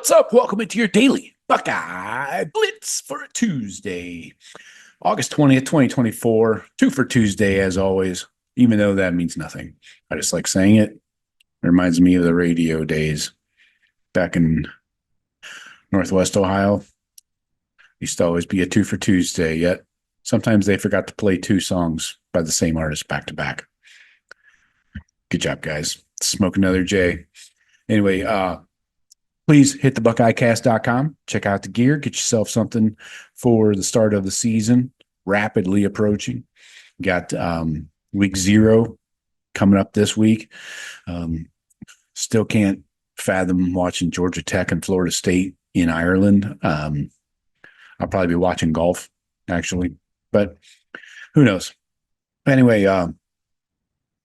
What's up? Welcome into your Daily Buckeye Blitz for a Tuesday, August 20th, 2024. Two for Tuesday, as always, even though that means nothing. I just like saying it. It reminds me of the radio days back in Northwest Ohio. Used to always be a two for Tuesday, yet sometimes they forgot to play two songs by the same artist back to back. Good job, guys. Smoke another J. Anyway, please hit the BuckeyeCast.com. Check out the gear. Get yourself something for the start of the season. Rapidly approaching. Got week 0 coming up this week. Still can't fathom watching Georgia Tech and Florida State in Ireland. I'll probably be watching golf, actually. But who knows? Anyway,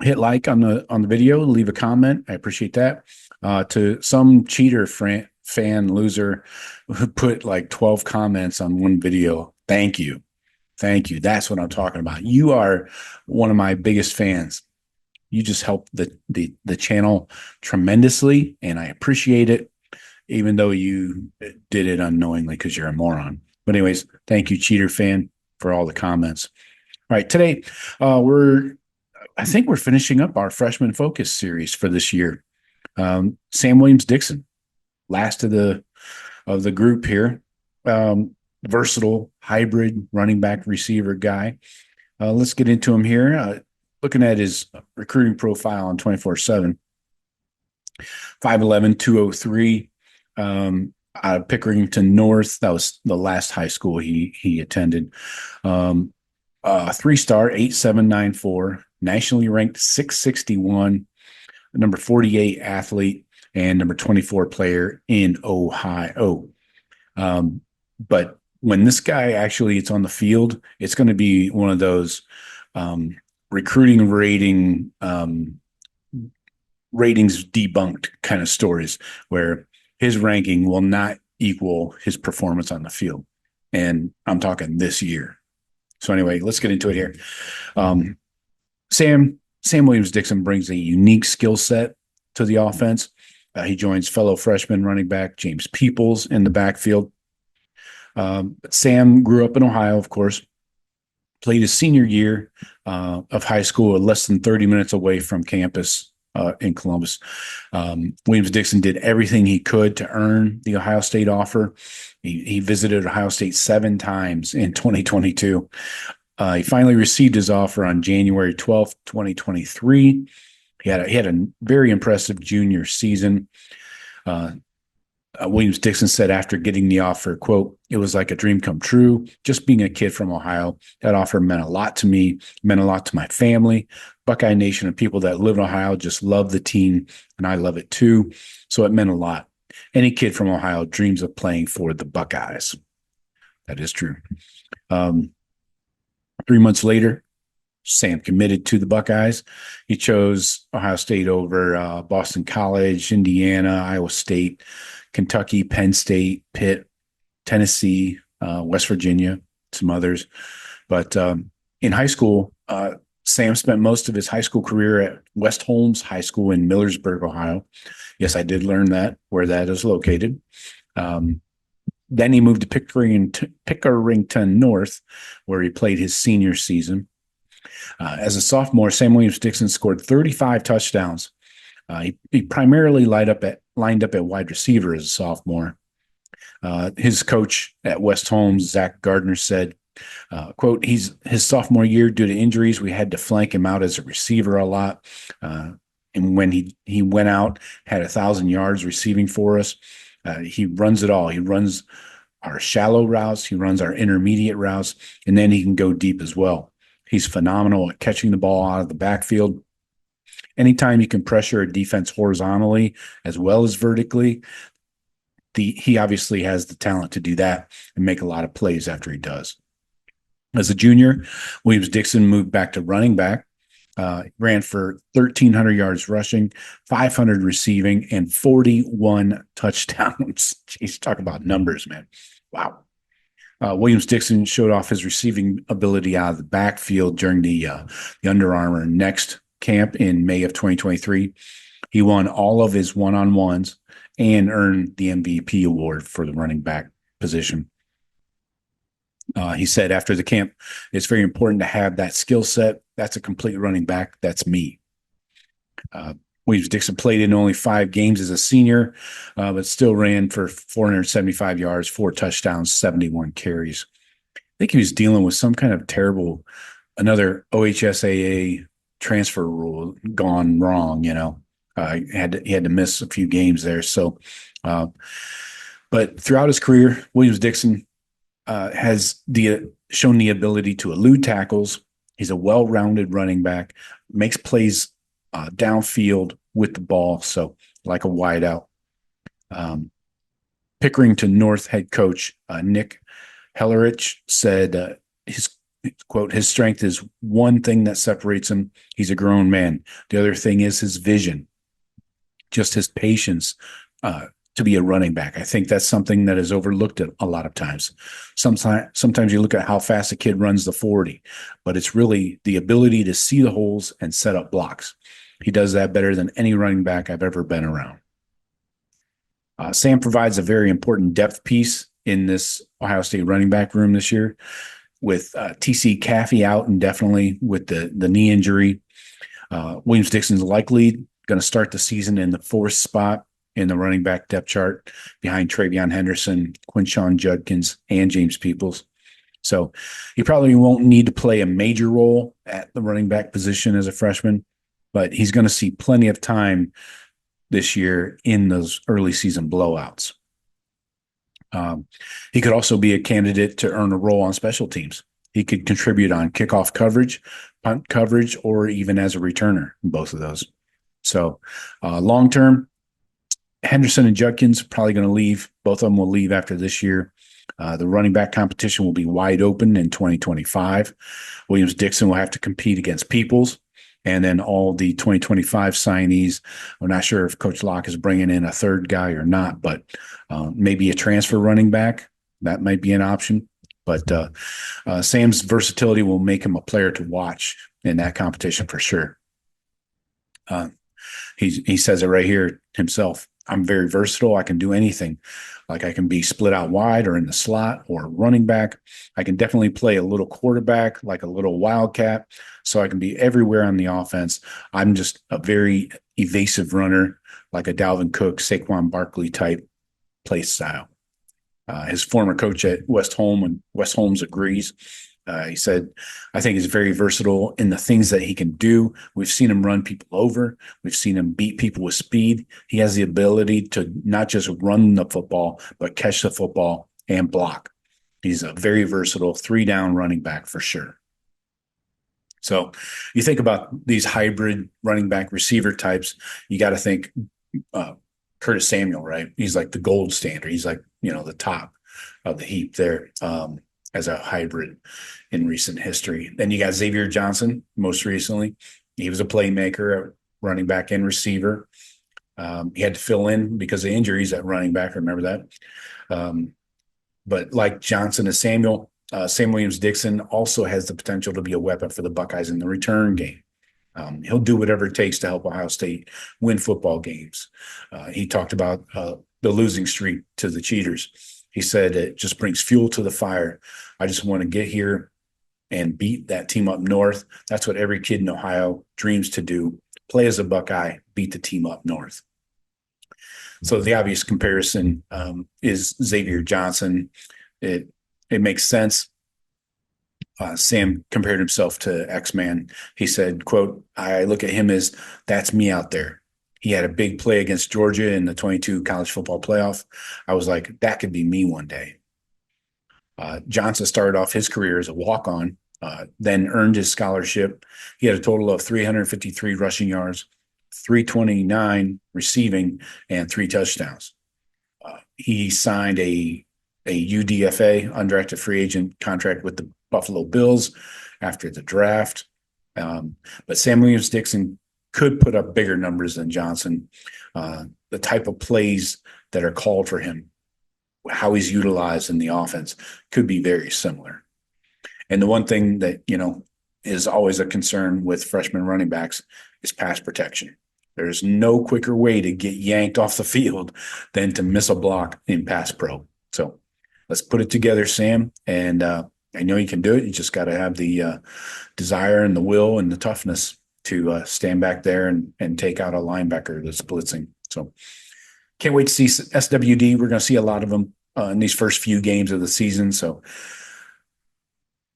hit like on the video. Leave a comment. I appreciate that. To some cheater fan loser who put like 12 comments on one video. Thank you. That's what I'm talking about. You are one of my biggest fans. You just helped the channel tremendously, and I appreciate it, even though you did it unknowingly because you're a moron. But anyways, thank you, cheater fan, for all the comments. All right, today I think we're finishing up our freshman focus series for this year. Sam Williams-Dixon, last of the group here. Versatile hybrid running back receiver guy. Let's get into him here. Looking at his recruiting profile on 24/7, 5'11", 203, out of Pickerington North. That was the last high school he attended. 3-star, 8794, nationally ranked 661, number 48 athlete, and number 24 player in Ohio. But when this guy actually is on the field, it's going to be one of those recruiting ratings debunked kind of stories where his ranking will not equal his performance on the field. And I'm talking this year. So anyway, let's get into it here. Sam Williams-Dixon brings a unique skill set to the offense. He joins fellow freshman running back James Peoples in the backfield. Sam grew up in Ohio, of course, played his senior year of high school less than 30 minutes away from campus in Columbus. Williams-Dixon did everything he could to earn the Ohio State offer. He visited Ohio State 7 times in 2022. He finally received his offer on January 12th, 2023. He had a very impressive junior season. Williams-Dixon said after getting the offer, quote, "It was like a dream come true. Just being a kid from Ohio, that offer meant a lot to me, meant a lot to my family. Buckeye Nation and people that live in Ohio just love the team, and I love it too. So it meant a lot. Any kid from Ohio dreams of playing for the Buckeyes." That is true. 3 months later, Sam committed to the Buckeyes. He chose Ohio State over Boston College, Indiana, Iowa State, Kentucky, Penn State, Pitt, Tennessee, West Virginia, some others. But in high school, Sam spent most of his high school career at West Holmes High School in Millersburg, Ohio. Yes, I did learn that, where that is located. Then he moved to Pickerington North, where he played his senior season. As a sophomore, Sam Williams-Dixon scored 35 touchdowns. He primarily lined up at wide receiver as a sophomore. His coach at West Holmes, Zach Gardner, said, quote, his sophomore year, due to injuries, we had to flank him out as a receiver a lot. And when he went out, had 1,000 yards receiving for us. He runs it all. He runs our shallow routes. He runs our intermediate routes, and then he can go deep as well. He's phenomenal at catching the ball out of the backfield. Anytime you can pressure a defense horizontally as well as vertically, he obviously has the talent to do that and make a lot of plays after he does. As a junior, Williams-Dixon moved back to running back. Ran for 1,300 yards rushing, 500 receiving, and 41 touchdowns. Jeez, talk about numbers, man. Wow. Williams-Dixon showed off his receiving ability out of the backfield during the Under Armour Next camp in May of 2023. He won all of his one-on-ones and earned the MVP award for the running back position. He said after the camp, it's very important to have that skill set. That's a complete running back. That's me. Williams-Dixon played in only 5 games as a senior, but still ran for 475 yards, 4 touchdowns, 71 carries. I think he was dealing with some kind of terrible, another OHSAA transfer rule gone wrong, he had to miss a few games there. So, but throughout his career, Williams-Dixon has shown the ability to elude tackles. He's a well-rounded running back, makes plays downfield with the ball, so like a wideout. Pickering to North head coach Nick Hellerich said his quote, his strength is one thing that separates him. He's a grown man. The other thing is his vision, just his patience to be a running back. I think that's something that is overlooked a lot of times. Sometimes you look at how fast a kid runs the 40, but it's really the ability to see the holes and set up blocks. He does that better than any running back I've ever been around. Sam provides a very important depth piece in this Ohio State running back room this year, with TC Caffey out indefinitely with the knee injury. Williams-Dixon's likely going to start the season in the 4th spot in the running back depth chart behind Travion Henderson, Quinshon Judkins, and James Peoples. So he probably won't need to play a major role at the running back position as a freshman, but he's going to see plenty of time this year in those early season blowouts. He could also be a candidate to earn a role on special teams. He could contribute on kickoff coverage, punt coverage, or even as a returner in both of those. So long-term, Henderson and Judkins probably going to leave. Both of them will leave after this year. The running back competition will be wide open in 2025. Williams-Dixon will have to compete against Peoples, and then all the 2025 signees. I'm not sure if Coach Locke is bringing in a third guy or not, but maybe a transfer running back. That might be an option. But Sam's versatility will make him a player to watch in that competition for sure. He says it right here himself. I'm very versatile. I can do anything. Like I can be split out wide or in the slot or running back. I can definitely play a little quarterback, like a little wildcat. So I can be everywhere on the offense. I'm just a very evasive runner, like a Dalvin Cook, Saquon Barkley type play style. His former coach at West Holmes agrees. He said, I think he's very versatile in the things that he can do. We've seen him run people over. We've seen him beat people with speed. He has the ability to not just run the football, but catch the football and block. He's a very versatile 3-down running back for sure. So you think about these hybrid running back receiver types, you got to think Curtis Samuel, right? He's like the gold standard. He's like, the top of the heap there. As a hybrid in recent history. Then you got Xavier Johnson, most recently. He was a playmaker, running back and receiver. He had to fill in because of injuries at running back. Remember that? But like Johnson and Samuel, Sam Williams-Dixon also has the potential to be a weapon for the Buckeyes in the return game. He'll do whatever it takes to help Ohio State win football games. He talked about the losing streak to the cheaters. He said it just brings fuel to the fire. I just want to get here and beat that team up north. That's what every kid in Ohio dreams to do. Play as a Buckeye, beat the team up north. So the obvious comparison is Xavier Johnson. It makes sense. Sam compared himself to X-Man. He said, quote, I look at him as that's me out there. He had a big play against Georgia in the 22 college football playoff. I was like, that could be me one day. Johnson started off his career as a walk-on, then earned his scholarship. He had a total of 353 rushing yards, 329 receiving, and 3 touchdowns. He signed a UDFA, undrafted free agent contract with the Buffalo Bills after the draft. But Sam Williams-Dixon could put up bigger numbers than Johnson. The type of plays that are called for him, how he's utilized in the offense could be very similar. And the one thing that, is always a concern with freshman running backs is pass protection. There's no quicker way to get yanked off the field than to miss a block in pass pro. So let's put it together, Sam. And I know you can do it. You just got to have the desire and the will and the toughness to stand back there and take out a linebacker that's blitzing. So can't wait to see SWD. We're going to see a lot of them in these first few games of the season. So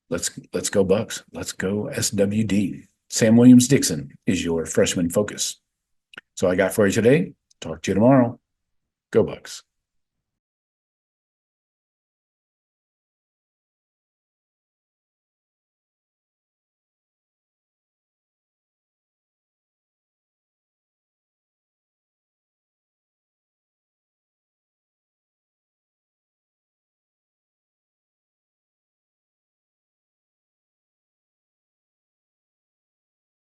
let's go Bucks. Let's go SWD. Sam Williams-Dixon is your freshman focus. So I got for you today. Talk to you tomorrow. Go Bucks.